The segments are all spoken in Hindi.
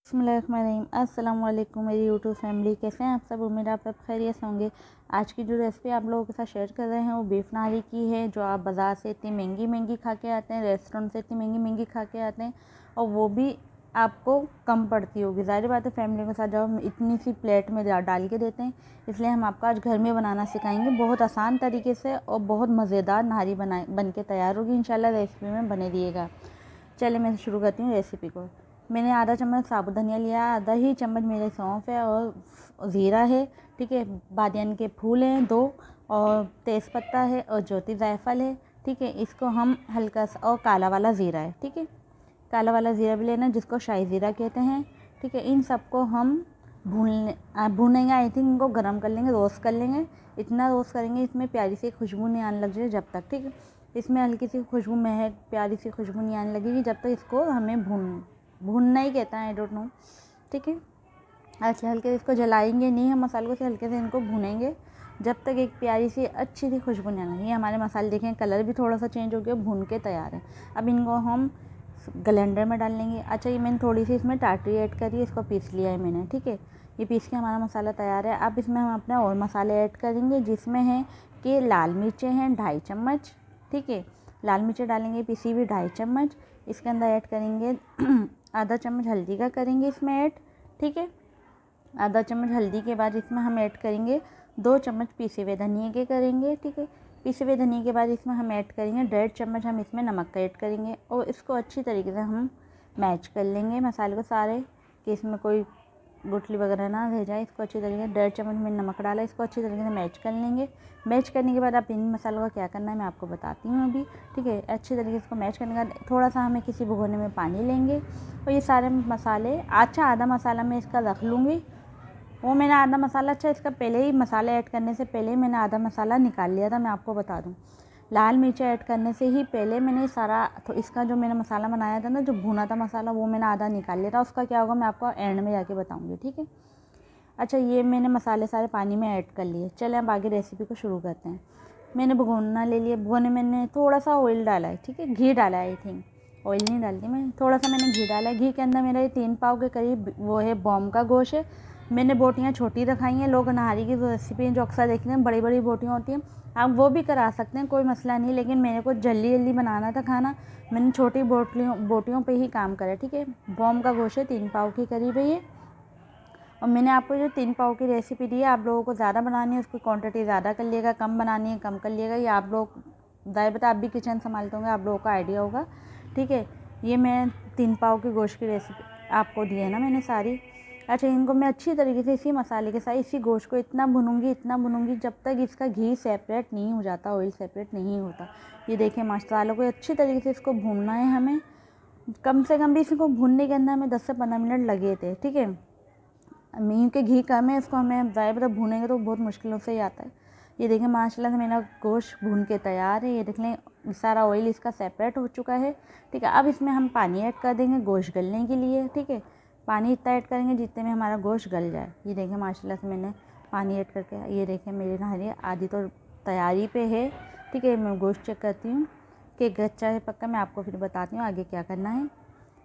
बिस्मिल्लाहिर्रहमानिर्रहीम। अस्सलाम वालेकुम मेरी यूट्यूब फैमिली, कैसे हैं आप सब। उम्मीद आप सब खैरियत से होंगे। आज की जो रेसिपी आप लोगों के साथ शेयर कर रहे हैं वो बीफ नारी की है, जो आप बाज़ार से इतनी महंगी महंगी खा के आते हैं, रेस्टोरेंट से इतनी महंगी महंगी खा के आते हैं और वो भी आपको कम पड़ती होगी। ज़ाहिर बात है, फैमिली के साथ जब हम इतनी सी प्लेट में डाल के देते हैं, इसलिए हम आपको आज घर में बनाना सिखाएंगे। बहुत आसान तरीके से और बहुत मज़ेदार नारी बन के तैयार होगी इंशाल्लाह। रेसिपी में बने रहिएगा। चलिए मैं शुरू करती हूँ रेसिपी को। मैंने आधा चम्मच साबुत धनिया लिया, आधा ही चम्मच मेरे सौंफ है और ज़ीरा है, ठीक है। बादियान के फूल हैं 2 और तेज़पत्ता है और ज्योति जायफल है, ठीक है। इसको हम हल्का सा, और काला वाला ज़ीरा है, ठीक है। काला वाला ज़ीरा भी लेना, जिसको शाही ज़ीरा कहते हैं, ठीक है। इन सबको हम भूनेंगे। आई थिंक इनको गर्म कर लेंगे, रोस्ट कर लेंगे। इतना रोस्ट करेंगे इसमें प्यारी सी खुशबू नहीं आने लग जाए जब तक, ठीक है। इसमें हल्की सी खुशबू महक, प्यारी सी खुशबू नहीं आने लगेगी जब तक इसको हमें भूनना ही कहता है, आई डोंट नो, ठीक है। अच्छा, हल्के से इसको जलाएंगे नहीं हम, मसालों से हल्के से इनको भूनेंगे जब तक एक प्यारी सी अच्छी सी खुशबू नहीं आने लगी। हमारे मसाले देखें कलर भी थोड़ा सा चेंज हो गया, भून के तैयार है। अब इनको हम ग्राइंडर में डाल लेंगे। अच्छा, ये मैंने थोड़ी सी इसमें टाटरी ऐड करी है, इसको पीस लिया है मैंने, ठीक है। ये पीस के हमारा मसाला तैयार है। अब इसमें हम अपने और मसाले ऐड करेंगे, जिसमें है कि लाल मिर्चें हैं 2.5 चम्मच, ठीक है। लाल मिर्चें डालेंगे पिसी हुई 2.5 चम्मच। इसके अंदर ऐड करेंगे आधा चम्मच हल्दी का करेंगे इसमें ऐड, ठीक है। आधा चम्मच हल्दी के बाद इसमें हम ऐड करेंगे 2 चम्मच पीसे हुए धनिया के करेंगे, ठीक है। पीसे हुए धनिया के बाद इसमें हम ऐड करेंगे 1.5 चम्मच हम इसमें नमक का ऐड करेंगे और इसको अच्छी तरीके से हम मैच कर लेंगे मसाले को सारे, कि इसमें कोई गुठली वगैरह ना रह जाए। इसको अच्छी तरीके से 1.5 चम्मच में नमक डाला, इसको अच्छी तरीके से मैच कर लेंगे। मैच करने के बाद आप इन मसालों का क्या करना है मैं आपको बताती हूँ अभी, ठीक है। अच्छी तरीके से इसको मैच करने के बाद थोड़ा सा हमें किसी भगोने में पानी लेंगे और ये सारे मसाले, अच्छा आधा मसाला मैं इसका रख लूँगी, वो मैंने आधा मसाला, अच्छा इसका पहले ही मसाले ऐड करने से पहले ही मैंने आधा मसाला निकाल लिया था। मैं आपको बता दूँ, लाल मिर्च ऐड करने से ही पहले मैंने सारा, तो इसका जो मैंने मसाला बनाया था ना, जो भुना था मसाला, वो मैंने आधा निकाल लिया था। उसका क्या होगा मैं आपको एंड में जाके बताऊँगी, ठीक है। अच्छा, ये मैंने मसाले सारे पानी में ऐड कर लिए। चले अब आगे रेसिपी को शुरू करते हैं। मैंने भगोना ले लिया, भगोने मैंने थोड़ा सा ऑयल डाला है, ठीक है। घी डाला है, आई थिंक ऑयल नहीं डालती मैं, थोड़ा सा मैंने घी डाला है। घी के अंदर मेरा ये 3 पाव के करीब वो है बॉम का गोश्त है। मैंने बोटियाँ छोटी रखाई हैं। लोग नहारी की रेसिपी जो अक्सर देखते हैं बड़ी बड़ी बोटियाँ होती हैं, आप वो भी करा सकते हैं, कोई मसला नहीं, लेकिन मेरे को जल्दी जल्दी बनाना था खाना, मैंने छोटी बोटियों पे ही काम करा, ठीक है। बॉम का गोश्त है, 3 पाव के करीब है ये। और मैंने आपको जो 3 पाव की रेसिपी दी है, आप लोगों को ज़्यादा बनानी है उसकी क्वांटिटी ज़्यादा कर लिएगा, कम बनानी है कम कर लिएगा। ये आप लोग ज़ाहिर बता, आप भी किचन संभालते होंगे, आप लोगों का आइडिया होगा, ठीक है। ये मैं 3 पाव की गोश्त की रेसिपी आपको दी है ना मैंने सारी। अच्छा, इनको मैं अच्छी तरीके से इसी मसाले के साथ इसी गोश्त को इतना भुनूंगी जब तक इसका घी सेपरेट नहीं हो जाता, ऑयल सेपरेट नहीं होता। ये देखें, मसालों को अच्छी तरीके से इसको भूनना है हमें। कम से कम भी इसको भूनने के अंदर हमें 10 से 15 मिनट लगे थे, ठीक है। मीम के घी कम है, इसको हमें ज़्यादा भूनेंगे तो बहुत मुश्किलों से ही आता है। ये देखें माशाल्लाह से मेरा गोश्त भून के तैयार है। ये देख लें सारा ऑयल इसका सेपरेट हो चुका है, ठीक है। अब इसमें हम पानी ऐड कर देंगे गोश्त गलने के लिए, ठीक है। पानी इतना ऐड करेंगे जितने में हमारा गोश्त गल जाए। ये देखें माशाल्लाह से मैंने पानी ऐड करके, ये देखें मेरी नहारी आधी तो तैयारी पे है, ठीक है। मैं गोश्त चेक करती हूँ कि कच्चा है पक्का, मैं आपको फिर बताती हूँ आगे क्या करना है,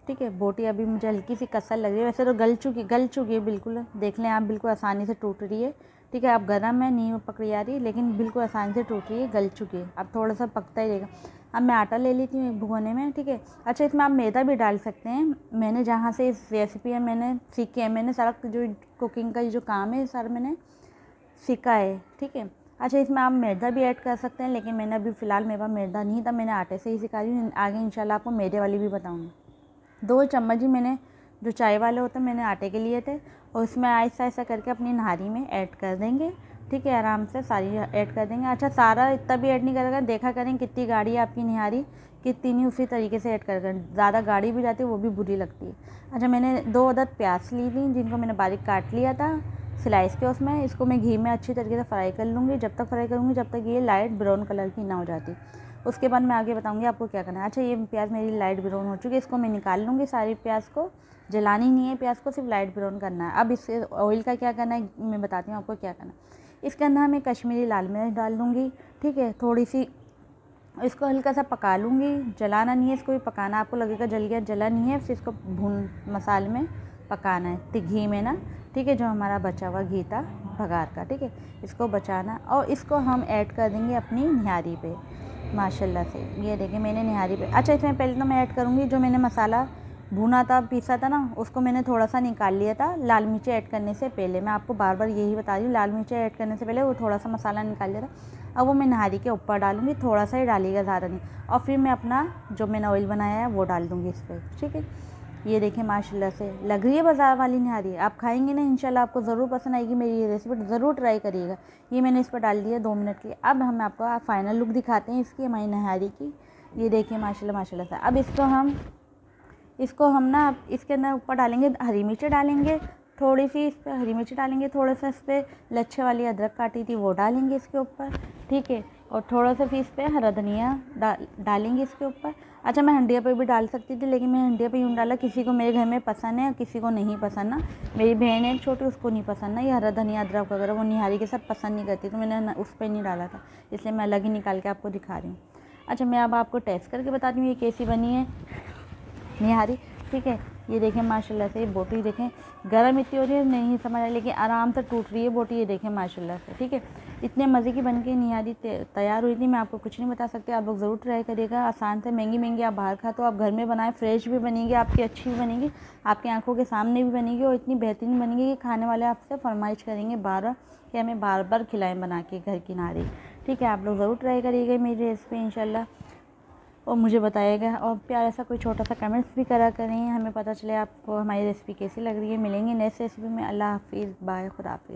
ठीक है। बोटी अभी मुझे हल्की सी कसर लग रही है, वैसे तो गल चुकी है बिल्कुल, देख लें आप, बिल्कुल आसानी से टूट रही है, ठीक है। अब गर्म है, नहीं पकड़ी आ रही, लेकिन बिल्कुल आसानी से टूट रही है, गल चुकी है। अब थोड़ा सा पकता ही रहेगा। अब मैं आटा ले लेती हूँ एक भगोने में, ठीक है। अच्छा, इसमें आप मैदा भी डाल सकते हैं। मैंने जहाँ से इस रेसिपी है मैंने सीखी है, मैंने सारा जो कुकिंग का जो काम है सारा मैंने सीखा है, ठीक है। अच्छा, इसमें आप मैदा भी ऐड कर सकते हैं, लेकिन मैंने अभी फ़िलहाल मेरे पास मैदा नहीं था, मैंने आटे से ही सिखा रही हूँ। आगे इंशाल्लाह आपको मैदे वाली भी बताऊँगी। 2 चम्मच ही मैंने, जो चाय वाले होते हैं, मैंने आटे के लिए थे, और उसमें ऐसा ऐसा करके अपनी नहारी में ऐड कर देंगे, ठीक है। आराम से सारी ऐड कर देंगे। अच्छा, सारा इतना भी ऐड नहीं करेगा, देखा करें कितनी गाढ़ी है आपकी निहारी, कितनी नहीं, उसी तरीके से ऐड कर, ज़्यादा गाढ़ी भी जाती है वो भी बुरी लगती है। अच्छा, मैंने 2 अदद प्याज ली थी, जिनको मैंने बारीक काट लिया था स्लाइस के उसमें। इसको मैं घी में अच्छी तरीके से फ्राई कर लूँगी, जब तक फ्राई करूँगी जब तक ये लाइट ब्राउन कलर की ना हो जाती। उसके बाद मैं आगे बताऊंगी आपको क्या करना है। अच्छा, ये प्याज मेरी लाइट ब्राउन हो चुकी है, इसको मैं निकाल लूँगी। सारी प्याज को जलानी नहीं है, प्याज को सिर्फ लाइट ब्राउन करना है। अब इस ऑयल का क्या करना है मैं बताती हूँ आपको क्या करना है। इसके अंदर मैं कश्मीरी लाल मिर्च डाल लूँगी, ठीक है। थोड़ी सी इसको हल्का सा पका लूँगी, जलाना नहीं है इसको भी पकाना, आपको लगेगा जल गया, जला नहीं है, फिर इसको भून मसाले में पकाना है घी में ना, ठीक है, जो हमारा बचा हुआ घी था भगार का, ठीक है, इसको बचाना और इसको हम ऐड कर देंगे अपनी निहारी पे माशाल्लाह से। ये देखिए मैंने निहारी पे, अच्छा इसमें पहले तो मैं ऐड करूँगी जो मैंने मसाला भुना था पीसा था ना, उसको मैंने थोड़ा सा निकाल लिया था लाल मिर्ची ऐड करने से पहले। मैं आपको बार बार यही बता रही हूँ, लाल मिर्ची ऐड करने से पहले वो थोड़ा सा मसाला निकाल लिया था। अब वो मैं निहारी के ऊपर डालूँगी, थोड़ा सा ही डालिएगा, ज़्यादा नहीं, और फिर मैं अपना जो मैंने ऑयल बनाया है वो डाल दूँगी इस पर, ठीक है। ये देखें माशाल्लाह से लग रही है बाज़ार वाली निहारी। आप खाएंगे ना इंशाल्लाह आपको ज़रूर पसंद आएगी मेरी ये रेसिपी, ज़रूर ट्राई करिएगा। ये मैंने इस पर डाल दिया 2 मिनट के। अब हम आपको फाइनल लुक दिखाते हैं इसकी, हमारी निहारी की। ये देखिए माशाल्लाह माशाल्लाह से। अब इसको हम ना इसके अंदर ऊपर डालेंगे हरी मिर्ची, डालेंगे थोड़ी सी इस पर हरी मिर्ची डालेंगे, थोड़ा सा इस पर लच्छे वाली अदरक काटी थी वो डालेंगे इसके ऊपर, ठीक है, और थोड़ा सा फिर इस पर हरा धनिया डालेंगे इसके ऊपर। अच्छा मैं हंडिया पे भी डाल सकती थी, लेकिन मैं हंडिया पे यूँ डाला, किसी को मेरे घर में पसंद है और किसी को नहीं पसंद ना। मेरी बहन है छोटी, उसको नहीं पसंद ना ये हरा धनिया अदरक वगैरह, वो निहारी के साथ पसंद नहीं करती, तो मैंने उस पर नहीं डाला था, इसलिए मैं अलग ही निकाल के आपको दिखा रही हूँ। अच्छा मैं अब आपको टेस्ट करके बताती हूँ ये कैसी बनी है निहारी, ठीक है। ये देखें माशाल्लाह से, ये बोटी देखें गरम इतनी हो रही है नहीं समझ, लेकिन आराम से टूट रही है बोटी, ये देखें माशाल्लाह से, ठीक है। इतने मज़े की बनके निहारी तैयार हुई थी, मैं आपको कुछ नहीं बता सकती, आप लोग ज़रूर ट्राई करिएगा। आसान से, महंगी आप बाहर खा तो आप घर में बनाएं, फ्रेश भी बनेगी आपकी, अच्छी भी बनेगी, आपकी आंखों के सामने भी बनेगी और इतनी बेहतरीन बनेगी कि खाने वाले आपसे फरमाइश करेंगे बार बार कि हमें बार बार खिलाएँ बना के घर की निहारी, ठीक है। आप लोग ज़रूर ट्राई करिएगा मेरी रेसिपी इंशाल्लाह, और मुझे बताइएगा, और प्यारा सा कोई छोटा सा कमेंट्स भी करा करें, हमें पता चले आपको हमारी रेसिपी कैसी लग रही है। मिलेंगे नेक्स्ट रेसिपी में। अल्लाह हाफिज़, बाय, खुदा हाफिज़।